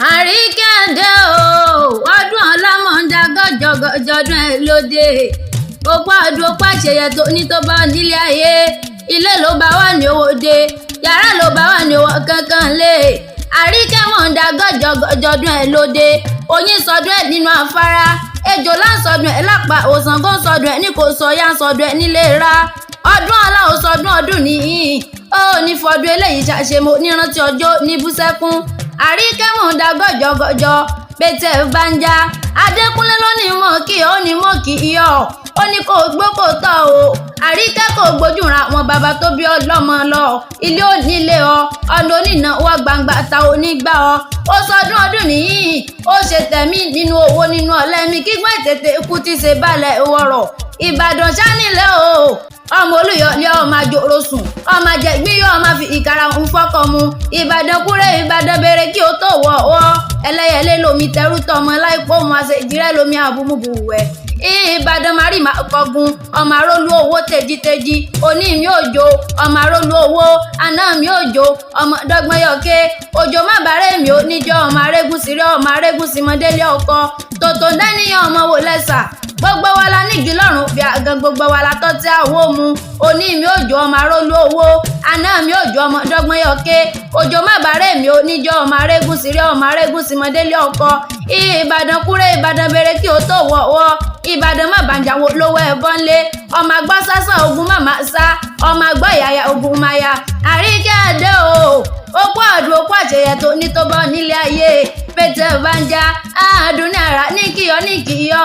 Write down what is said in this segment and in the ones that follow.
àríkẹ́ndé o ọdún ọlámọ̀ọ́dá gọ́jọ́gọ́jọ́dún ẹ̀ lóde òpó àdúró pàṣẹyẹ tó ní tó bá nílé ayé ilé ló bá wà ní owó dé yàrá ló bá wà ní owó kankan lé àríkẹ́mọ̀ọ́dá gọ́jọ́gọ́jọ́dún ẹ̀ lóde oyin sọdún ẹ̀ nínú afárá ejò láǹsọdún ẹ̀ lápá òsàngó sọdún ẹ̀ ní kò sọ yá sọdún ẹ̀ nílé ra ọdún ọlá ò sọdún ọdún nìyí ó ní fọdún eléyìí ṣàṣemọ nírántí ọjọ́ ní búsẹ́kún àríkẹ́mọ̀ọ́dá gọ́jọ́gọ́jọ́ pété banja adékúnlé ló ní mọ̀ kí ó ní mọ̀ kí iyọ̀ ó ní kó gbókò tọ̀ o àríkẹ́ kò gbójúra wọn bàbá tó bí ọlọ́mọ lọ ilé onílé ọ ọ̀nà onínà wà gbangba ta onígbà ọ ó sọdún ọdún nìyí ó ṣe tẹ̀mí nínú owó nínú ọ̀lẹ́mí kígbọ́n ètètè ikú ti ṣe balẹ̀ wọ̀rọ̀ ìbàdàn ṣánilẹ̀ o ọmọ olùyọlé ọmọ àjòrò sùn ọmọ àjẹgbíyọ ọmọ fi ìkara ń fọkọ mu ìbàdàn kúrẹ́ ìbàdàn bèrè kí o tó wọ̀ ọ́ ẹlẹ́yẹlé lomi tẹrú tọmọ láìpọ ọmọ àṣejìrẹ lomi àbúmúbùwẹ ìbàdàn mari máa kọgun ọmọ arólú owó tèjítèjì òní mi òjò ọmọ arólú owó àná mi òjò ọmọ dọ́gbọ́n yọké òjò má bàárẹ̀ mi ò níjọ ọmọ arégún sí rẹ ọmọ arégún sí mọdélé ọkọ tòtò dánìyàn ọmọ wò lẹ́sà gbogbo wa la nígi lọ́rùn bí àgàn gbogbo wa la tọ́ tí àwọ̀ mu òní mi òjò ọmọ arólú owó àná mi òjò ọmọ dọ́gbọ́n yọké òjò má bàárẹ̀ mi ò níjọ ọmọ arégún sí rẹ ọmọ arégún sí mọdélé ọkọ ìbàdàn kúrẹ́ ìbàdàn bèrè kí o tó wọ̀ ìbàdàn má bàjáwó lówó ẹ̀bọ́n lé ọmọ àgbọ́ sásá ogun màmá sá ọmọ àgbọ́ ìyàyà ogun máyà àríkẹ́ndé o òpó àdúró pàṣẹyẹ tó ní tó bọ́ nílé ayé pété banja àdúnniàrà ní kíyọ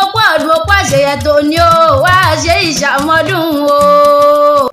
òpó àdúró pàṣẹyẹ tó ní o wá ṣe ìṣàmọ́dún o.